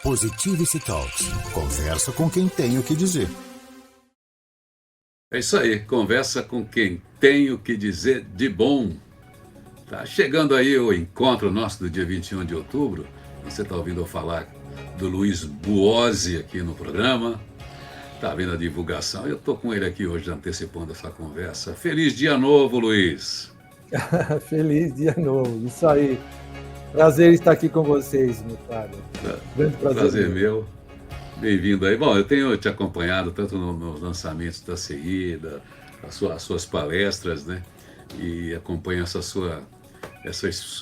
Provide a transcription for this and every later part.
Positivity Talks. Conversa com quem tem o que dizer. É isso aí, conversa com quem tem o que dizer de bom. Tá chegando aí o encontro nosso do dia 21 de outubro. Você está ouvindo eu falar do Luiz Buozzi aqui no programa. Tá vendo a divulgação. Eu estou com ele aqui hoje antecipando essa conversa. Feliz dia novo, Luiz. Feliz dia novo, isso aí. Prazer estar aqui com vocês, meu caro. Grande prazer meu. Bem-vindo aí. Bom, eu tenho te acompanhado tanto nos lançamentos da CI, as suas palestras, né? E acompanho essa sua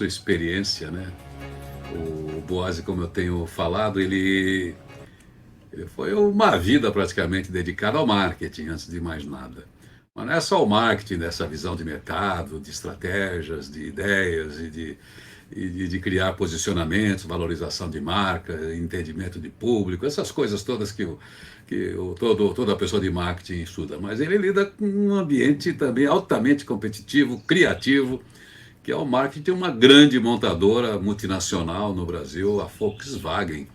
experiência, né? O Buozzi, como eu tenho falado, ele foi uma vida praticamente dedicada ao marketing, antes de mais nada. Mas não é só o marketing dessa visão de mercado, de estratégias, de ideias e de criar posicionamentos, valorização de marca, entendimento de público, essas coisas todas que toda pessoa de marketing estuda. Mas ele lida com um ambiente também altamente competitivo, criativo, que é o marketing de uma grande montadora multinacional no Brasil, a Volkswagen.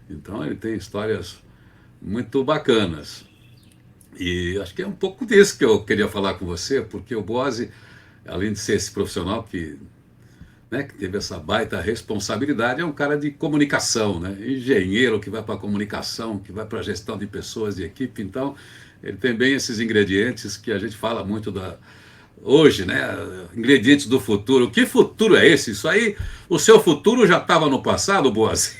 Então ele tem histórias muito bacanas. E acho que é um pouco disso que eu queria falar com você, porque o Buozzi, além de ser esse profissional que teve essa baita responsabilidade, é um cara de comunicação, né? Engenheiro que vai para a comunicação, que vai para a gestão de pessoas, de equipe. Então, ele tem bem esses ingredientes que a gente fala muito hoje, né? Ingredientes do futuro. Que futuro é esse? Isso aí, o seu futuro já estava no passado, Buozzi?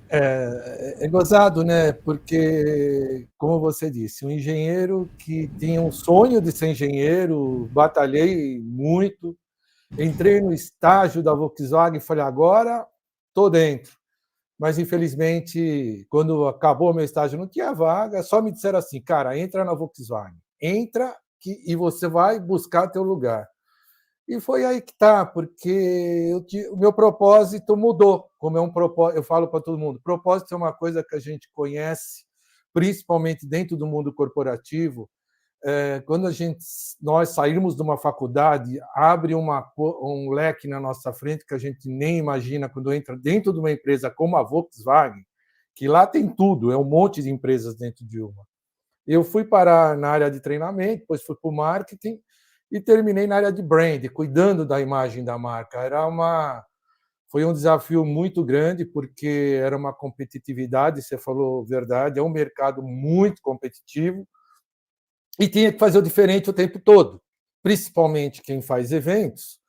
É gozado, né? Porque, como você disse, um engenheiro que tinha um sonho de ser engenheiro, batalhei muito, entrei no estágio da Volkswagen e falei, agora estou dentro. Mas, infelizmente, quando acabou o meu estágio, não tinha vaga, só me disseram assim, cara, entra na Volkswagen, entra e você vai buscar teu lugar. E foi aí que está, porque o meu propósito mudou. Como é um propósito, eu falo para todo mundo, propósito é uma coisa que a gente conhece, principalmente dentro do mundo corporativo. Quando nós sairmos de uma faculdade, abre um leque na nossa frente que a gente nem imagina quando entra dentro de uma empresa como a Volkswagen, que lá tem tudo, é um monte de empresas dentro de uma. Eu fui parar na área de treinamento, depois fui para o marketing e terminei na área de brand, cuidando da imagem da marca. Foi um desafio muito grande, porque era uma competitividade, você falou verdade, é um mercado muito competitivo, e tinha que fazer o diferente o tempo todo. Principalmente quem faz eventos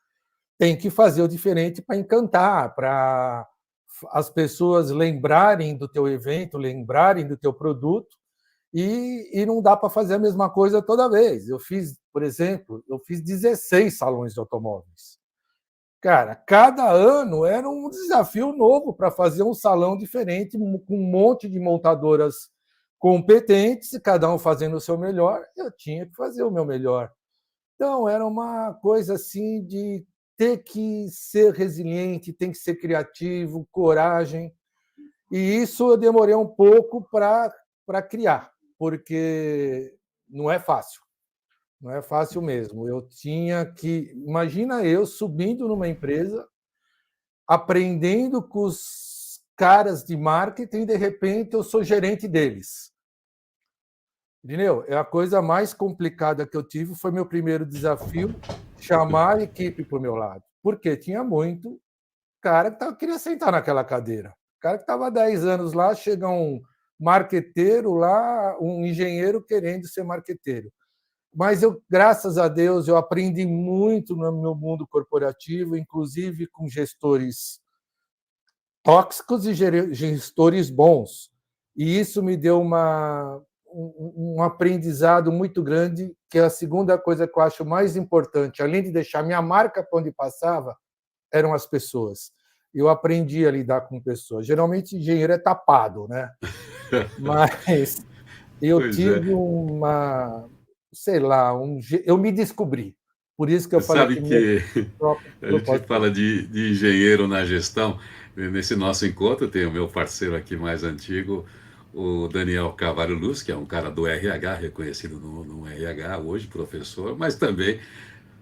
tem que fazer o diferente para encantar, para as pessoas lembrarem do teu evento, lembrarem do teu produto, e não dá para fazer a mesma coisa toda vez. Eu fiz, por exemplo, 16 salões de automóveis. Cara, cada ano era um desafio novo para fazer um salão diferente, com um monte de montadoras competentes, e cada um fazendo o seu melhor, eu tinha que fazer o meu melhor. Então, era uma coisa assim de ter que ser resiliente, tem que ser criativo, coragem. E isso eu demorei um pouco para criar, porque não é fácil. Não é fácil mesmo. Eu tinha que... Imagina eu subindo numa empresa, aprendendo com os caras de marketing, e de repente eu sou gerente deles. Entendeu? É a coisa mais complicada que eu tive, foi meu primeiro desafio, chamar a equipe para o meu lado. Porque tinha muito cara que queria sentar naquela cadeira. O cara que estava há 10 anos lá, chega um marqueteiro lá, um engenheiro querendo ser marqueteiro. Mas graças a Deus, eu aprendi muito no meu mundo corporativo, inclusive com gestores tóxicos e gestores bons. E isso me deu um aprendizado muito grande, que é a segunda coisa que eu acho mais importante, além de deixar minha marca para onde passava, eram as pessoas. Eu aprendi a lidar com pessoas. Geralmente, engenheiro é tapado, né? Mas eu tive sei lá, eu me descobri. Por isso que eu Você falei sabe que meu que próprio a gente propósito. fala de engenheiro na gestão. Nesse nosso encontro, tem o meu parceiro aqui mais antigo, o Daniel Carvalho Luz, que é um cara do RH, reconhecido no RH hoje, professor, mas também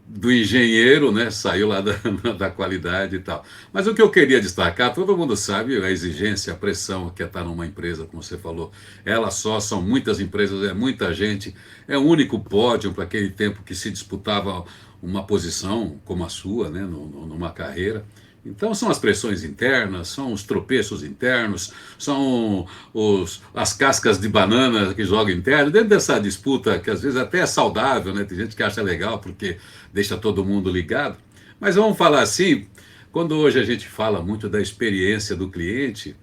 do engenheiro, né? Saiu lá da, da qualidade e tal. Mas o que eu queria destacar, todo mundo sabe a exigência, a pressão que é estar numa empresa, como você falou. Ela só, são muitas empresas, é muita gente, é o único pódio para aquele tempo que se disputava uma posição como a sua, né? Numa carreira. Então são as pressões internas, são os tropeços internos, são as cascas de banana que jogam interno, dentro dessa disputa que às vezes até é saudável, né? Tem gente que acha legal porque deixa todo mundo ligado. Mas vamos falar assim, quando hoje a gente fala muito da experiência do cliente,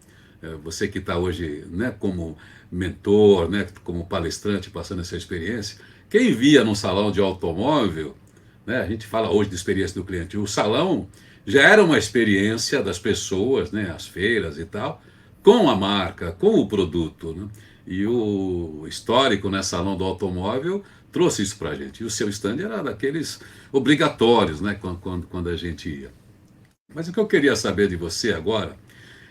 você que está hoje, né, como mentor, né, como palestrante passando essa experiência, quem via num salão de automóvel, né, a gente fala hoje de experiência do cliente, o salão já era uma experiência das pessoas, né, as feiras e tal, com a marca, com o produto, né? E o histórico, né, salão do automóvel trouxe isso para a gente. E o seu stand era daqueles obrigatórios, né, quando a gente ia. Mas o que eu queria saber de você agora,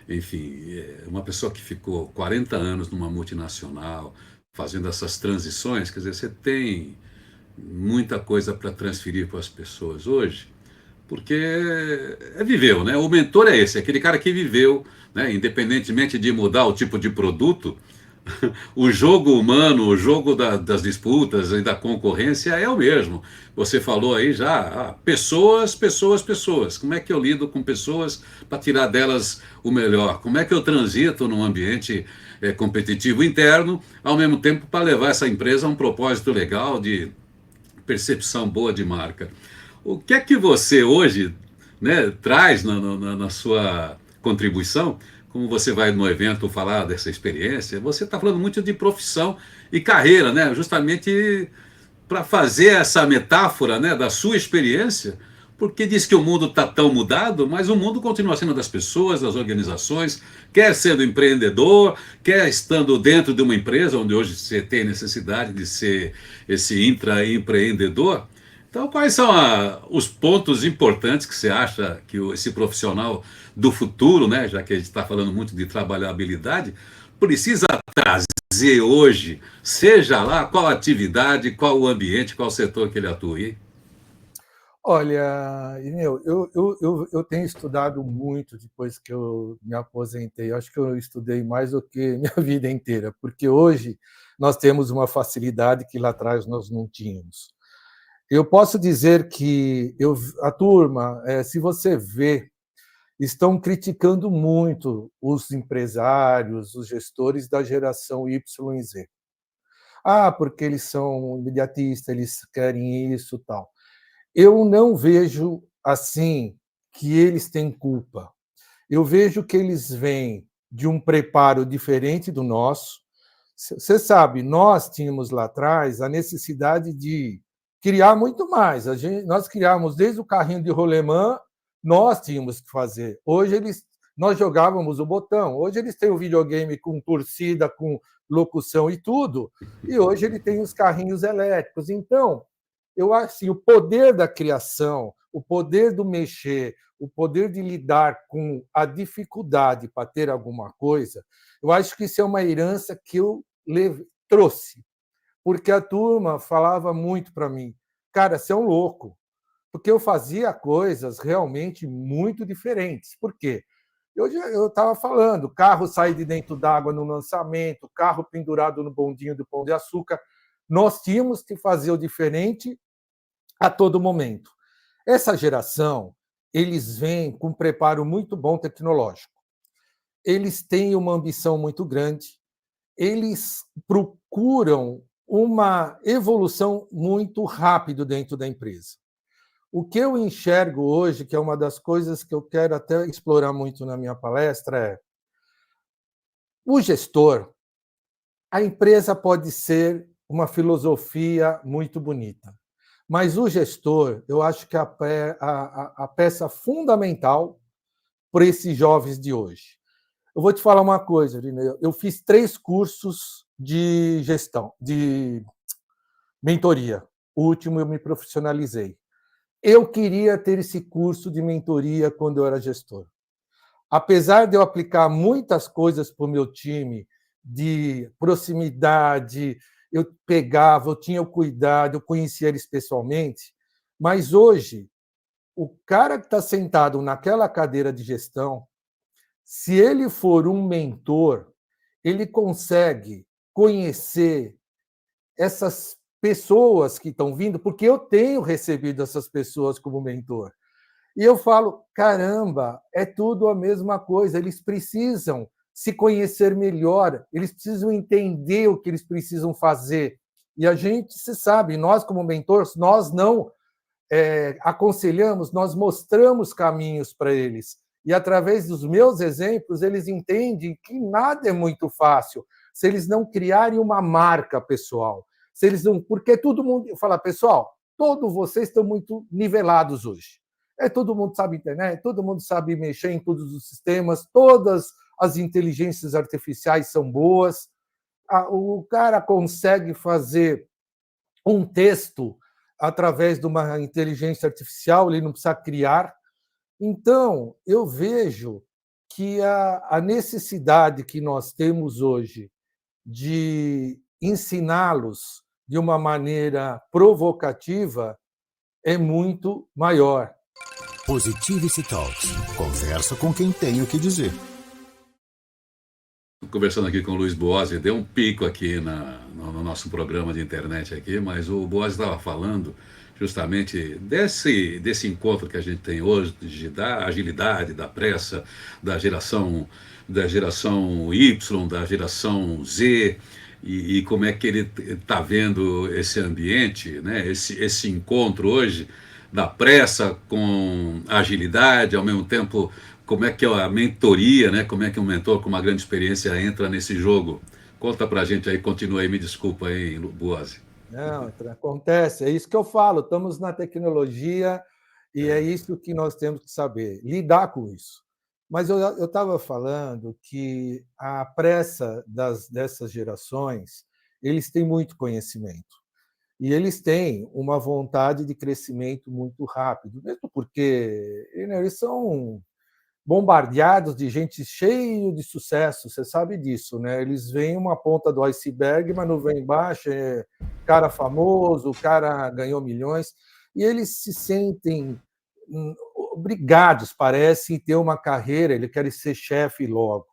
enfim, uma pessoa que ficou 40 anos numa multinacional, fazendo essas transições, quer dizer, você tem muita coisa para transferir para as pessoas hoje, porque viveu, né? O mentor é esse, é aquele cara que viveu, né? Independentemente de mudar o tipo de produto, o jogo humano, o jogo das disputas e da concorrência é o mesmo. Você falou aí já, pessoas, pessoas, pessoas. Como é que eu lido com pessoas para tirar delas o melhor? Como é que eu transito num ambiente competitivo interno, ao mesmo tempo para levar essa empresa a um propósito legal de percepção boa de marca? O que é que você hoje, né, traz na sua contribuição? Como você vai no evento falar dessa experiência, você está falando muito de profissão e carreira, né? Justamente para fazer essa metáfora, né, da sua experiência, porque diz que o mundo está tão mudado, mas o mundo continua sendo das pessoas, das organizações, quer sendo empreendedor, quer estando dentro de uma empresa, onde hoje você tem necessidade de ser esse intraempreendedor. Então, quais são os pontos importantes que você acha que esse profissional do futuro, né, já que a gente está falando muito de trabalhabilidade, precisa trazer hoje, seja lá qual atividade, qual o ambiente, qual setor que ele atua? Hein? Olha, Ineu, eu tenho estudado muito depois que eu me aposentei. Eu acho que eu estudei mais do que minha vida inteira, porque hoje nós temos uma facilidade que lá atrás nós não tínhamos. Eu posso dizer que a turma, se você vê, estão criticando muito os empresários, os gestores da geração Y e Z. Ah, porque eles são imediatistas, eles querem isso, tal. Eu não vejo assim que eles têm culpa. Eu vejo que eles vêm de um preparo diferente do nosso. Você sabe, nós tínhamos lá atrás a necessidade de criar muito mais. Nós criávamos desde o carrinho de rolemã, nós tínhamos que fazer. Nós jogávamos o botão. Hoje eles têm o videogame com torcida, com locução e tudo. E hoje ele tem os carrinhos elétricos. Então, eu acho assim, o poder da criação, o poder do mexer, o poder de lidar com a dificuldade para ter alguma coisa, eu acho que isso é uma herança que eu trouxe, porque a turma falava muito para mim, cara, você é um louco, porque eu fazia coisas realmente muito diferentes. Por quê? Eu estava falando, carro sai de dentro d'água no lançamento, carro pendurado no bondinho do Pão de Açúcar. Nós tínhamos que fazer o diferente a todo momento. Essa geração, eles vêm com um preparo muito bom tecnológico. Eles têm uma ambição muito grande, eles procuram uma evolução muito rápida dentro da empresa. O que eu enxergo hoje, que é uma das coisas que eu quero até explorar muito na minha palestra, é o gestor. A empresa pode ser uma filosofia muito bonita, mas o gestor, eu acho que é a peça fundamental para esses jovens de hoje. Eu vou te falar uma coisa, Irineu. Eu fiz 3 cursos de gestão, de mentoria. O último eu me profissionalizei. Eu queria ter esse curso de mentoria quando eu era gestor. Apesar de eu aplicar muitas coisas para o meu time, de proximidade, eu pegava, eu tinha o cuidado, eu conhecia eles pessoalmente, Mas hoje, o cara que está sentado naquela cadeira de gestão, se ele for um mentor, ele consegue conhecer essas pessoas que estão vindo, porque eu tenho recebido essas pessoas como mentor. E eu falo, caramba, é tudo a mesma coisa, eles precisam se conhecer melhor, eles precisam entender o que eles precisam fazer. E a gente se sabe, nós como mentores, nós não aconselhamos, nós mostramos caminhos para eles. E através dos meus exemplos, eles entendem que nada é muito fácil se eles não criarem uma marca pessoal. Se eles não, porque todo mundo fala, pessoal, todos vocês estão muito nivelados hoje. Todo mundo sabe internet, todo mundo sabe mexer em todos os sistemas, todas as inteligências artificiais são boas. O cara consegue fazer um texto através de uma inteligência artificial, ele não precisa criar. Então, eu vejo que a necessidade que nós temos hoje de ensiná-los de uma maneira provocativa é muito maior. Positivity Talks. Conversa com quem tem o que dizer. Conversando aqui com o Luiz Boazzi, deu um pico aqui no nosso programa de internet aqui, mas o Boazzi estava falando justamente desse encontro que a gente tem hoje, da agilidade, da pressa, da geração Y, da geração Z, e como é que ele está vendo esse ambiente, né? Esse encontro hoje da pressa com agilidade, ao mesmo tempo, como é que é a mentoria, né? Como é que um mentor com uma grande experiência entra nesse jogo? Conta pra gente aí, continua aí, me desculpa aí, Boazzi. Não, acontece, é isso que eu falo, estamos na tecnologia e é isso que nós temos que saber, lidar com isso. Mas eu estava falando que a pressa dessas gerações, eles têm muito conhecimento. E eles têm uma vontade de crescimento muito rápido, mesmo porque eles são bombardeados de gente cheia de sucesso, você sabe disso, né? Eles veem uma ponta do iceberg, mas não vem embaixo, é cara famoso, o cara ganhou milhões, e eles se sentem obrigados, parece, em ter uma carreira, eles querem ser chefe logo.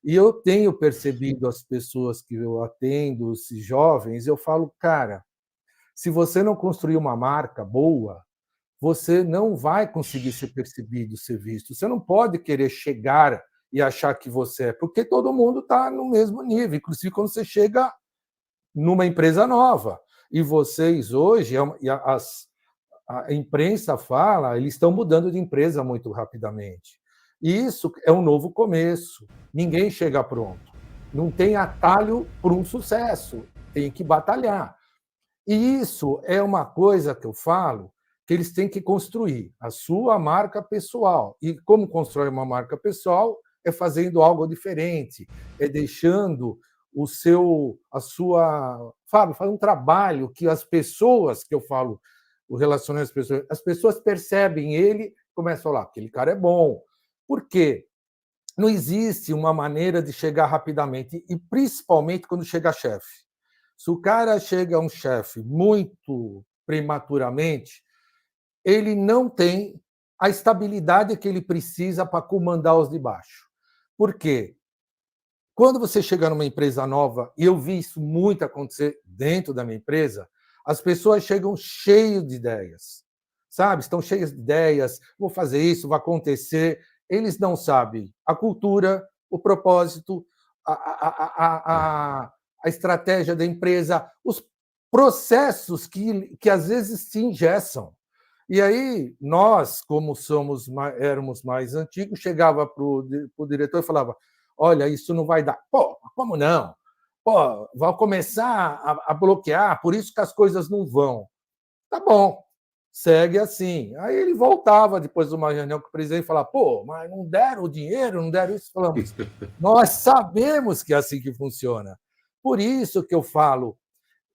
E eu tenho percebido as pessoas que eu atendo, os jovens, eu falo, cara, se você não construir uma marca boa, você não vai conseguir ser percebido, ser visto. Você não pode querer chegar e achar que você é, porque todo mundo está no mesmo nível, inclusive quando você chega numa empresa nova. E vocês hoje, a imprensa fala, eles estão mudando de empresa muito rapidamente. E isso é um novo começo. Ninguém chega pronto. Não tem atalho para um sucesso. Tem que batalhar. E isso é uma coisa que eu falo, que eles têm que construir a sua marca pessoal. E como constrói uma marca pessoal? É fazendo algo diferente, é deixando Fábio, faz um trabalho que as pessoas, que eu falo, o relacionamento as pessoas percebem ele, começam a falar, aquele cara é bom. Por quê? Não existe uma maneira de chegar rapidamente, e principalmente quando chega chefe. Se o cara chega a um chefe muito prematuramente, ele não tem a estabilidade que ele precisa para comandar os de baixo. Por quê? Quando você chega numa empresa nova, e eu vi isso muito acontecer dentro da minha empresa, as pessoas chegam cheias de ideias, sabe? Estão cheias de ideias, vou fazer isso, vai acontecer. Eles não sabem a cultura, o propósito, a estratégia da empresa, os processos que às vezes se engessam. E aí, nós, como éramos mais antigos, chegava para o diretor e falava, olha, isso não vai dar. Pô, como não? Pô, vai começar a bloquear, por isso que as coisas não vão. Tá bom, segue assim. Aí ele voltava depois de uma reunião com o presidente e falava, pô, mas não deram o dinheiro, não deram isso. Falamos, nós sabemos que é assim que funciona. Por isso que eu falo,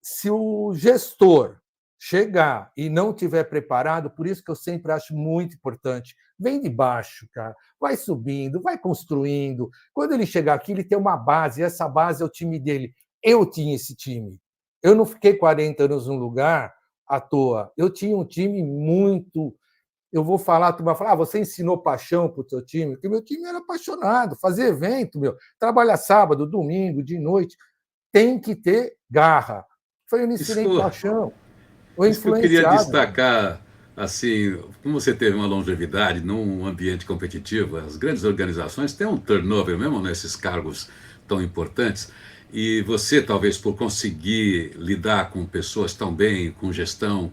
se o gestor chegar e não estiver preparado, por isso que eu sempre acho muito importante, vem de baixo, cara, vai subindo, vai construindo. Quando ele chegar aqui, ele tem uma base, e essa base é o time dele. Eu tinha esse time. Eu não fiquei 40 anos num lugar à toa. Eu tinha um time muito. Eu vou falar, tu vai falar, você ensinou paixão para o teu time? Porque meu time era apaixonado, fazer evento, meu, trabalha sábado, domingo, de noite, tem que ter garra. Foi, eu não Isso, ensinei paixão, ou isso que eu queria influenciado. destacar, assim, como você teve uma longevidade num ambiente competitivo, as grandes organizações têm um turnover mesmo nesses cargos tão importantes, e você, talvez por conseguir lidar com pessoas tão bem, com gestão,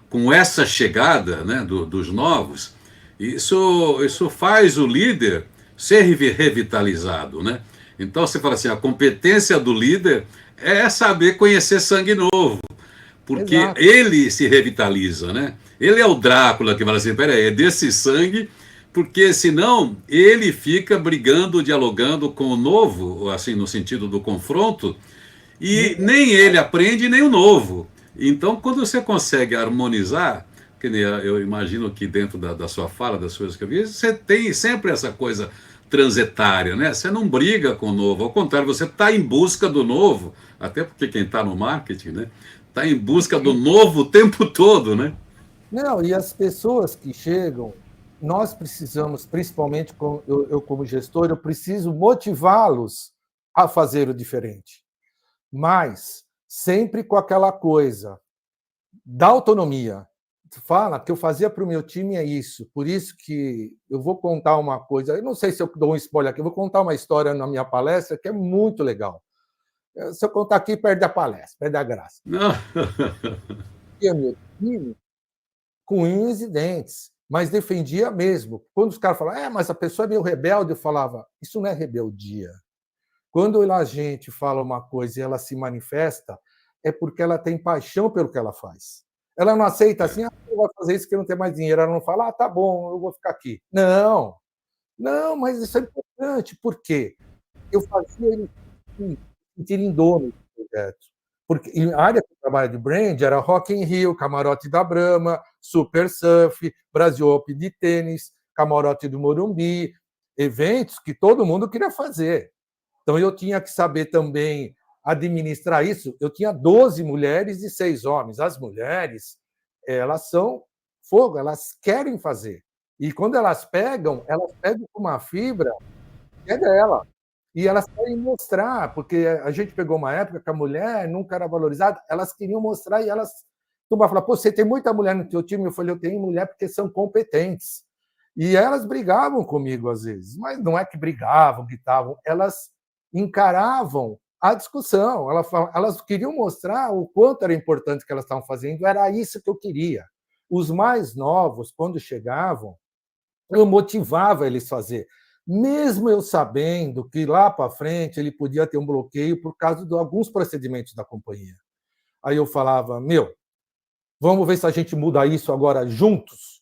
com essa chegada, né, dos novos, isso faz o líder ser revitalizado, né? Então você fala assim, a competência do líder é saber conhecer sangue novo, porque Exato. ele se revitaliza, né? Ele é o Drácula que fala assim, peraí, é desse sangue, porque senão ele fica brigando, dialogando com o novo, assim, no sentido do confronto, e Ninguém. nem ele aprende, nem o novo. Então, quando você consegue harmonizar, que nem eu imagino que dentro da sua fala, das coisas que eu vi, você tem sempre essa coisa transitária, né? Você não briga com o novo, ao contrário, você está em busca do novo, até porque quem está no marketing, né? Está em busca do novo o tempo todo, né? Não, e as pessoas que chegam, nós precisamos, principalmente eu como gestor, eu preciso motivá-los a fazer o diferente. Mas sempre com aquela coisa da autonomia. Fala que eu fazia para o meu time é isso. Por isso que eu vou contar uma coisa. Eu não sei se eu dou um spoiler aqui. Eu vou contar uma história na minha palestra que é muito legal. Se eu contar aqui, perde a palestra, perde a graça. Não. E o meu time com unhas e dentes, mas defendia mesmo. Quando os caras falavam, mas a pessoa é meio rebelde, eu falava, isso não é rebeldia. Quando a gente fala uma coisa e ela se manifesta, é porque ela tem paixão pelo que ela faz. Ela não aceita assim, eu vou fazer isso que eu não tenho mais dinheiro. Ela não fala, tá bom, eu vou ficar aqui. Não, não, mas isso é importante. Por quê? Eu fazia ele se sentirem dono do projeto. Porque a área que eu trabalho de brand era Rock in Rio, camarote da Brahma, Super Surf, Brasil Open de tênis, camarote do Morumbi, eventos que todo mundo queria fazer. Então eu tinha que saber também administrar isso. Eu tinha 12 mulheres e 6 homens. As mulheres, elas são fogo, elas querem fazer. E quando elas pegam com uma fibra que é dela. E elas querem mostrar, porque a gente pegou uma época que a mulher nunca era valorizada, elas queriam mostrar e elas. Tu vai falar, pô, você tem muita mulher no teu time? Eu falei, eu tenho mulher porque são competentes. E elas brigavam comigo às vezes, mas não é que brigavam, gritavam, elas encaravam a discussão, elas queriam mostrar o quanto era importante o que elas estavam fazendo, era isso que eu queria. Os mais novos, quando chegavam, eu motivava eles a fazer, mesmo eu sabendo que lá para frente ele podia ter um bloqueio por causa de alguns procedimentos da companhia. Aí eu falava, meu, vamos ver se a gente muda isso agora juntos.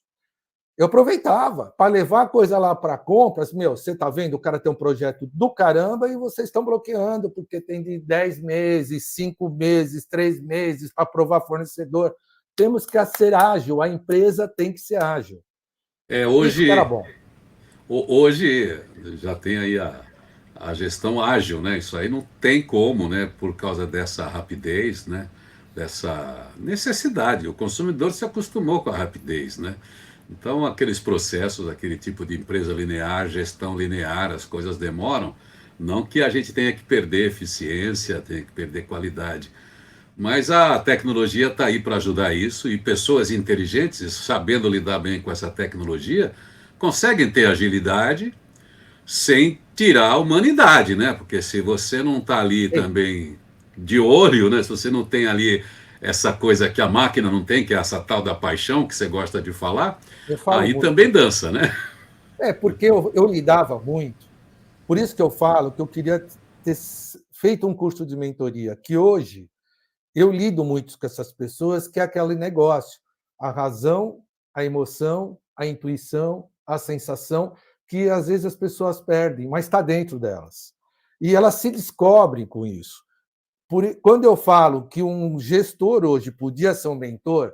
Eu aproveitava para levar a coisa lá para compras. Meu, você está vendo, o cara tem um projeto do caramba e vocês estão bloqueando, porque tem de 10 meses, 5 meses, 3 meses para aprovar fornecedor. Temos que ser ágil, a empresa tem que ser ágil. Isso que era Hoje, bom. hoje já tem aí a gestão ágil, né? Isso aí não tem como, né? Por causa dessa rapidez, né? Dessa necessidade. O consumidor se acostumou com a rapidez, né? Então, aqueles processos, aquele tipo de empresa linear, gestão linear, as coisas demoram. Não que a gente tenha que perder eficiência, tenha que perder qualidade. Mas a tecnologia está aí para ajudar isso e pessoas inteligentes, sabendo lidar bem com essa tecnologia, conseguem ter agilidade sem tirar a humanidade, né? Porque se você não está ali também de olho, né? Se você não tem ali essa coisa que a máquina não tem, que é essa tal da paixão que você gosta de falar, Eu falo aí muito. também dança, né? Porque eu lidava muito. Por isso que eu falo que eu queria ter feito um curso de mentoria, que hoje eu lido muito com essas pessoas, que é aquele negócio, a razão, a emoção, a intuição, a sensação, que às vezes as pessoas perdem, mas está dentro delas. E elas se descobrem com isso. Quando eu falo que um gestor hoje podia ser um mentor,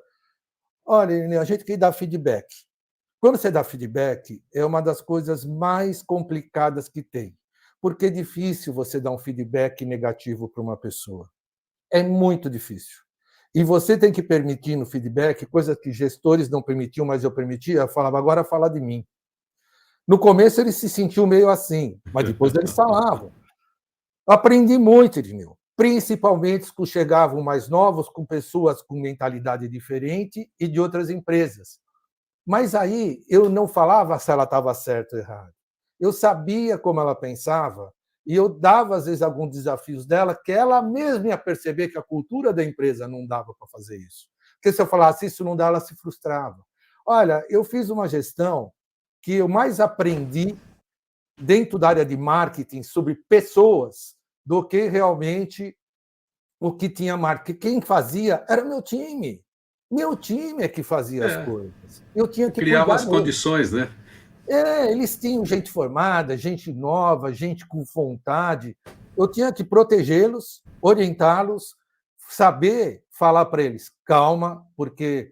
olha, a gente tem que dar feedback. Quando você dá feedback, é uma das coisas mais complicadas que tem, porque é difícil você dar um feedback negativo para uma pessoa. É muito difícil. e você tem que permitir no feedback, coisas que gestores não permitiam, mas eu permitia, eu falava, agora fala de mim. No começo ele se sentiu meio assim, mas depois eles falavam. Aprendi muito, Irineu, principalmente com chegavam mais novos, com pessoas com mentalidade diferente e de outras empresas. Mas aí eu não falava se ela estava certa ou errada. Eu sabia como ela pensava e eu dava, às vezes, alguns desafios dela que ela mesma ia perceber que a cultura da empresa não dava para fazer isso. Porque se eu falasse isso não dá, ela se frustrava. Olha, eu fiz uma gestão que eu mais aprendi dentro da área de marketing sobre pessoas do que realmente o que tinha marketing. Quem fazia era meu time. Meu time é que fazia as coisas. Eu tinha que criava cuidar as condições, né? eles tinham gente formada, gente nova, gente com vontade. Eu tinha que protegê-los, orientá-los, saber falar para eles, calma, porque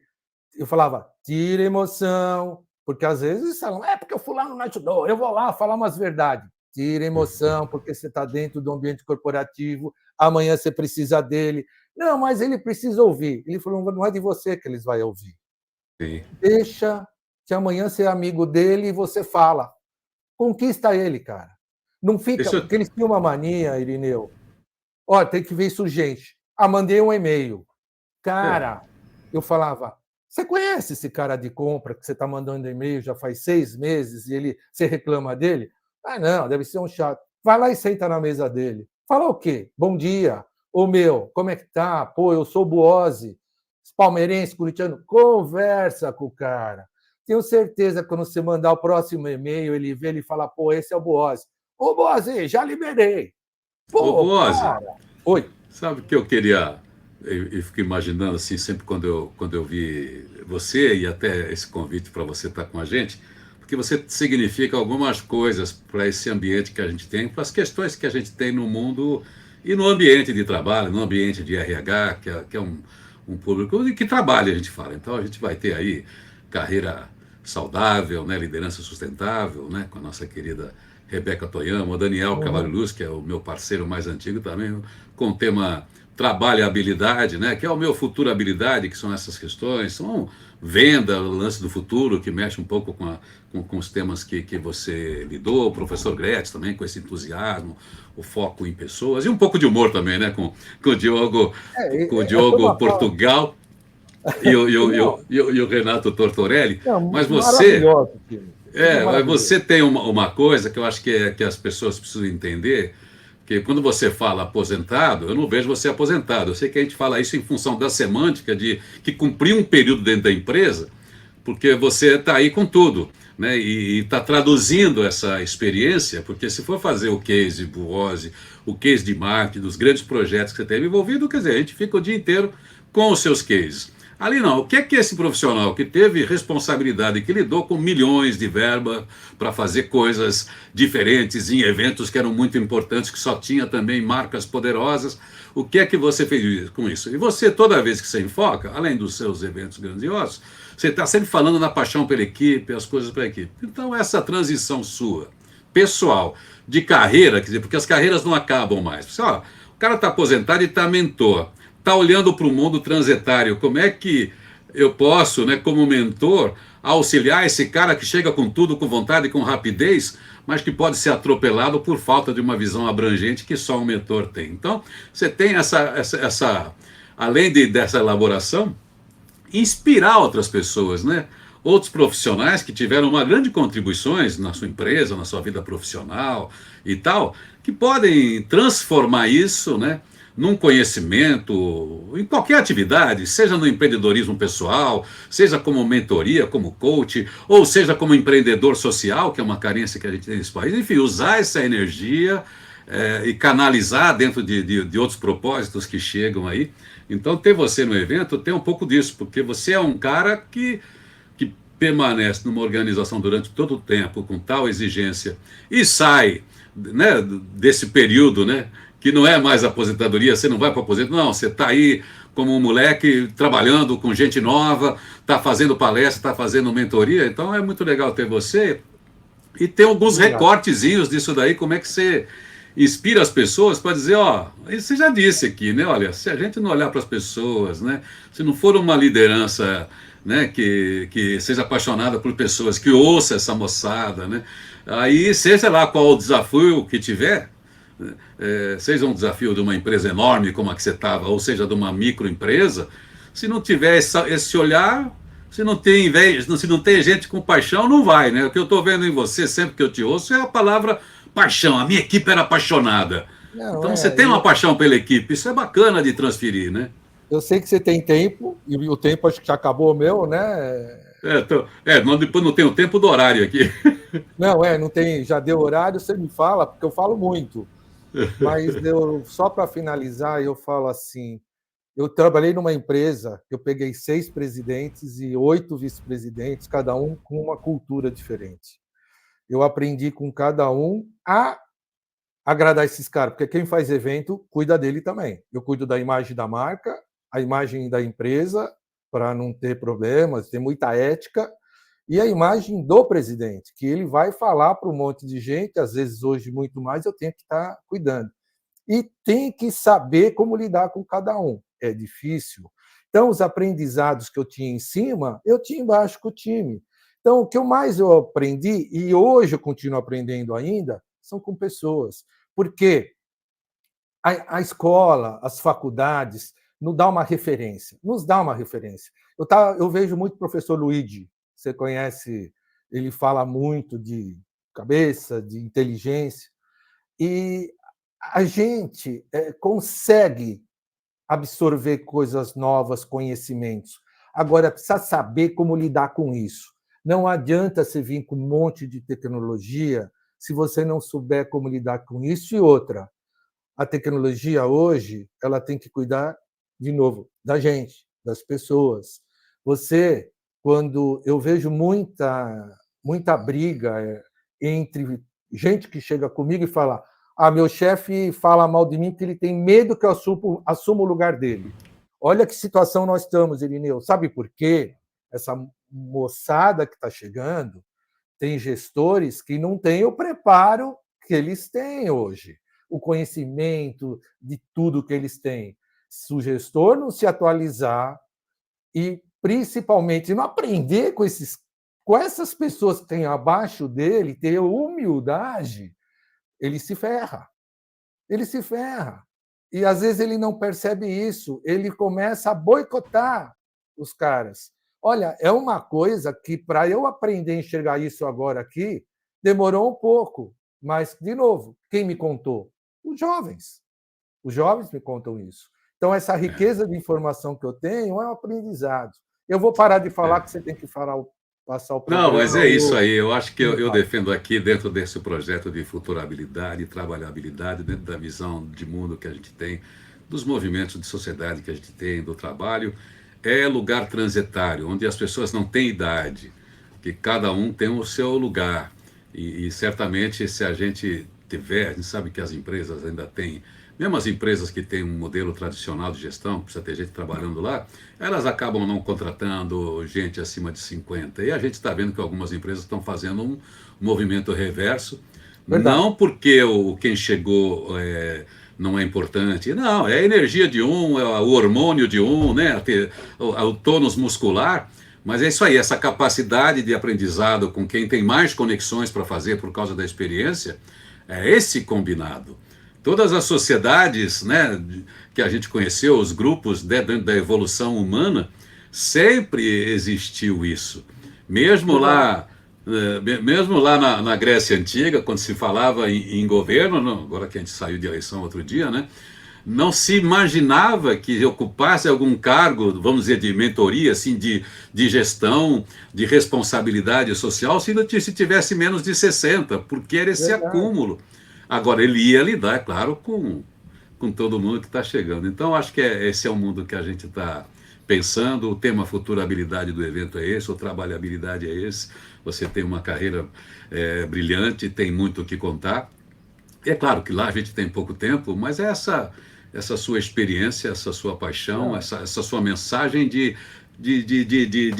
eu falava, tira emoção, porque às vezes eles falam, porque o fulano não ajudou, eu vou lá falar umas verdades. Tira emoção, porque você está dentro do ambiente corporativo, amanhã você precisa dele. Não, mas ele precisa ouvir. Ele falou, não é de você que eles vão ouvir. Sim. Deixa que amanhã você é amigo dele e você fala. Conquista ele, cara. Não fica... Porque eles tinham uma mania, Irineu. Olha, tem que ver isso urgente. Mandei um e-mail. Cara, eu falava, você conhece esse cara de compra que você está mandando e-mail já faz 6 meses e você reclama dele? Não, deve ser um chato. Vai lá e senta na mesa dele. Fala o quê? Bom dia. Ô, meu, como é que tá? Pô, eu sou Buozzi, palmeirense, corintiano. Conversa com o cara. Tenho certeza que quando você mandar o próximo e-mail, ele vê, ele fala, pô, esse é o Buozzi. Ô, Buozzi, já liberei. Pô, ô, Buozzi, cara. Oi. Sabe o que eu queria... Eu fico imaginando, assim, sempre quando eu vi você e até esse convite para você estar com a gente, porque você significa algumas coisas para esse ambiente que a gente tem, para as questões que a gente tem no mundo e no ambiente de trabalho, no ambiente de RH, que é um público que trabalha, a gente fala. Então, a gente vai ter aí carreira saudável, né, liderança sustentável, né, com a nossa querida Rebeca Toyama, o Daniel Cavalho Luz, que é o meu parceiro mais antigo também, com o tema trabalho e habilidade, né, que é o meu futuro habilidade, que são essas questões, são venda, o lance do futuro, que mexe um pouco com os temas que você lidou, o professor Gretz também, com esse entusiasmo, o foco em pessoas, e um pouco de humor também, né, com o Diogo, Portugal e o Renato Tortorelli. Mas você tem uma coisa que eu acho que as pessoas precisam entender, que quando você fala aposentado, eu não vejo você aposentado. Eu sei que a gente fala isso em função da semântica de que cumpriu um período dentro da empresa, porque você está aí com tudo, né? E está traduzindo essa experiência, porque se for fazer o case Buozzi, o case de marketing, dos grandes projetos que você teve envolvido, quer dizer, a gente fica o dia inteiro com os seus cases. Ali não, o que é que esse profissional que teve responsabilidade, que lidou com milhões de verba para fazer coisas diferentes em eventos que eram muito importantes, que só tinha também marcas poderosas, o que é que você fez com isso? E você, toda vez que você enfoca, além dos seus eventos grandiosos, você está sempre falando na paixão pela equipe, as coisas para a equipe. Então essa transição sua, pessoal, de carreira, quer dizer, porque as carreiras não acabam mais. Você, o cara está aposentado e está mentor. Está olhando para o mundo transitário, como é que eu posso, né, como mentor, auxiliar esse cara que chega com tudo, com vontade e com rapidez, mas que pode ser atropelado por falta de uma visão abrangente que só um mentor tem. Então, você tem além dessa elaboração, inspirar outras pessoas, né? Outros profissionais que tiveram uma grande contribuições na sua empresa, na sua vida profissional e tal, que podem transformar isso, né, num conhecimento, em qualquer atividade, seja no empreendedorismo pessoal, seja como mentoria, como coach, ou seja como empreendedor social, que é uma carência que a gente tem nesse país. Enfim, usar essa energia e canalizar dentro de outros propósitos que chegam aí. Então, ter você no evento tem um pouco disso, porque você é um cara que permanece numa organização durante todo o tempo, com tal exigência, e sai, né, desse período, né, que não é mais aposentadoria, você não vai para aposento, não, você está aí como um moleque trabalhando com gente nova, está fazendo palestra, está fazendo mentoria, então é muito legal ter você e ter alguns recortezinhos disso daí, como é que você inspira as pessoas para dizer, ó, você já disse aqui, né? Olha, se a gente não olhar para as pessoas, né? Se não for uma liderança, né, que seja apaixonada por pessoas, que ouça essa moçada, né? Aí, seja lá qual o desafio que tiver, seja um desafio de uma empresa enorme como a que você estava, ou seja, de uma microempresa, se não tiver esse olhar, se não tem gente com paixão, não vai, né? O que eu estou vendo em você, sempre que eu te ouço, é a palavra paixão. A minha equipe era apaixonada. Não, Então você tem uma paixão pela equipe, isso é bacana de transferir, né? eu sei que você tem tempo, e o tempo acho que já acabou o meu, né? Depois não tem o tempo do horário aqui. Não, não tem, já deu horário, você me fala, porque eu falo muito. Mas só para finalizar, eu falo assim, eu trabalhei numa empresa, eu peguei 6 presidentes e 8 vice-presidentes, cada um com uma cultura diferente. Eu aprendi com cada um a agradar esses caras, porque quem faz evento cuida dele também. Eu cuido da imagem da marca, a imagem da empresa, para não ter problemas, tem muita ética, e a imagem do presidente, que ele vai falar para um monte de gente, às vezes hoje muito mais, eu tenho que estar cuidando. E tem que saber como lidar com cada um. É difícil. Então, os aprendizados que eu tinha em cima, eu tinha embaixo com o time. Então, o que mais eu aprendi, e hoje eu continuo aprendendo ainda, são com pessoas. Porque a escola, as faculdades, nos dá uma referência. Nos dá uma referência. Eu vejo muito o professor Luigi, você conhece, ele fala muito de cabeça, de inteligência, e a gente consegue absorver coisas novas, conhecimentos. Agora, precisa saber como lidar com isso. Não adianta você vir com um monte de tecnologia se você não souber como lidar com isso. E outra, a tecnologia hoje, ela tem que cuidar, de novo, da gente, das pessoas. Você, quando eu vejo muita briga entre gente que chega comigo e fala: meu chefe fala mal de mim porque ele tem medo que eu assuma o lugar dele. Olha que situação nós estamos, Irineu. Sabe por quê? Essa moçada que está chegando tem gestores que não têm o preparo que eles têm hoje, o conhecimento de tudo que eles têm. Se o gestor não se atualizar e, principalmente, não aprender com essas pessoas que têm abaixo dele, ter humildade, ele se ferra. Ele se ferra. E, às vezes, ele não percebe isso. Ele começa a boicotar os caras. Olha, é uma coisa que, para eu aprender a enxergar isso agora aqui, demorou um pouco. Mas, de novo, quem me contou? Os jovens. Os jovens me contam isso. Então, essa riqueza de informação que eu tenho é um aprendizado. Eu vou parar de falar que você tem que passar o programa. Não, mas é isso aí. Eu acho que eu defendo aqui, dentro desse projeto de futurabilidade, trabalhabilidade, dentro da visão de mundo que a gente tem, dos movimentos de sociedade que a gente tem, do trabalho, é lugar transitário, onde as pessoas não têm idade, que cada um tem o seu lugar. E certamente, se a gente tiver, a gente sabe que as empresas ainda têm, mesmo as empresas que têm um modelo tradicional de gestão, precisa ter gente trabalhando lá, elas acabam não contratando gente acima de 50. E a gente está vendo que algumas empresas estão fazendo um movimento reverso. Verdade. Não porque quem chegou não é importante, não, é a energia de um, é o hormônio de um, né, o tônus muscular. Mas é isso aí, essa capacidade de aprendizado com quem tem mais conexões para fazer por causa da experiência, é esse combinado. Todas as sociedades, né, que a gente conheceu, os grupos dentro da evolução humana, sempre existiu isso. Mesmo lá na Grécia Antiga, quando se falava em governo, agora que a gente saiu de eleição outro dia, né, não se imaginava que ocupasse algum cargo, vamos dizer, de mentoria, assim, de gestão, de responsabilidade social, se tivesse menos de 60, porque era esse acúmulo. Agora, ele ia lidar, é claro, com todo mundo que está chegando. Então, acho que esse é o mundo que a gente está pensando. O tema futurabilidade do evento é esse, o trabalhabilidade é esse. Você tem uma carreira brilhante, tem muito o que contar. É claro que lá a gente tem pouco tempo, mas é essa sua experiência, essa sua paixão, essa sua mensagem de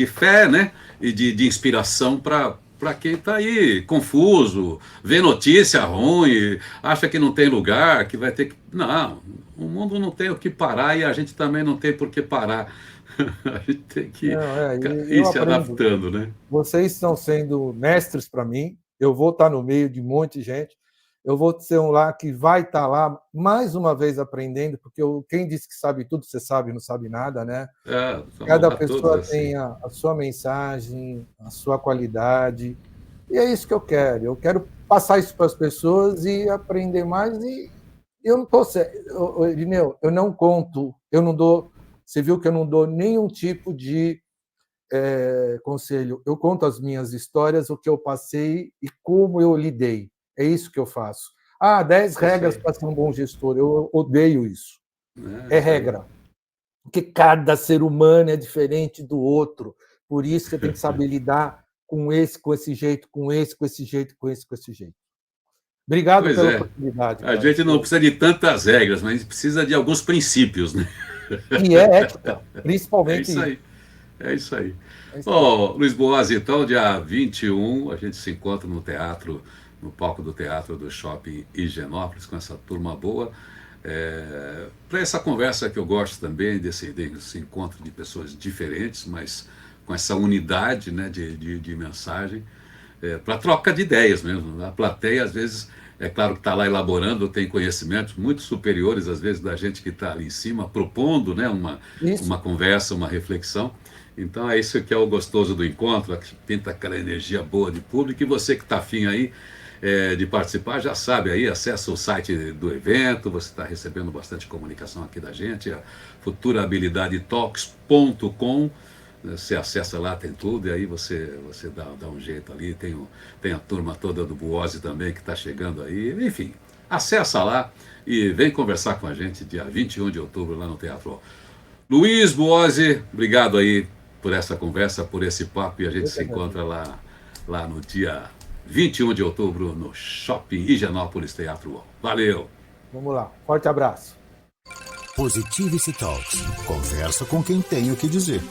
fé, né? E de inspiração para para quem está aí confuso, vê notícia ruim, acha que não tem lugar, que vai ter que... Não, o mundo não tem o que parar e a gente também não tem por que parar. A gente tem que Não, ir eu se aprendo. adaptando, né? Vocês estão sendo mestres para mim. Eu vou estar no meio de um monte de gente. Eu vou ser um lá que vai estar lá mais uma vez aprendendo, porque quem disse que sabe tudo, você sabe, não sabe nada, né? Cada Somos a todos pessoa assim. tem a sua mensagem, a sua qualidade, e é isso que eu quero. Eu quero passar isso para as pessoas e aprender mais. E eu não estou, Irineu, eu não conto, eu não dou. Você viu que eu não dou nenhum tipo de conselho. Eu conto as minhas histórias, o que eu passei e como eu lidei. É isso que eu faço. 10 regras para ser um bom gestor. Eu odeio isso. É regra. Porque cada ser humano é diferente do outro. Por isso você tem que saber lidar com esse jeito, com esse jeito, com esse jeito. Obrigado Pois pela é. oportunidade, A cara. gente não precisa de tantas regras, mas precisa de alguns princípios, né? E é ética, É principalmente isso isso. aí. É isso aí. É isso aí. Luiz Boas, então, dia 21, a gente se encontra no teatro, no palco do Teatro do Shopping Higienópolis, com essa turma boa. Para essa conversa que eu gosto também, desse encontro de pessoas diferentes, mas com essa unidade, né, de mensagem, para troca de ideias mesmo. A plateia, às vezes, é claro que está lá elaborando, tem conhecimentos muito superiores, às vezes, da gente que está ali em cima, propondo, né, uma conversa, uma reflexão. Então é isso que é o gostoso do encontro, que pinta aquela energia boa de público. E você que está afim aí de participar, já sabe aí, acessa o site do evento, você está recebendo bastante comunicação aqui da gente, a futurabilidadetalks.com. Você acessa lá, tem tudo, e aí você dá um jeito ali. Tem a turma toda do Buozzi também que está chegando aí. Enfim, acessa lá e vem conversar com a gente dia 21 de outubro lá no Teatro. Luiz Buozzi, obrigado aí por essa conversa, por esse papo, e a gente se encontra lá no dia 21 de outubro no Shopping Higienópolis Teatro. Valeu! Vamos lá. Forte abraço. Positivity Talks. Conversa com quem tem o que dizer.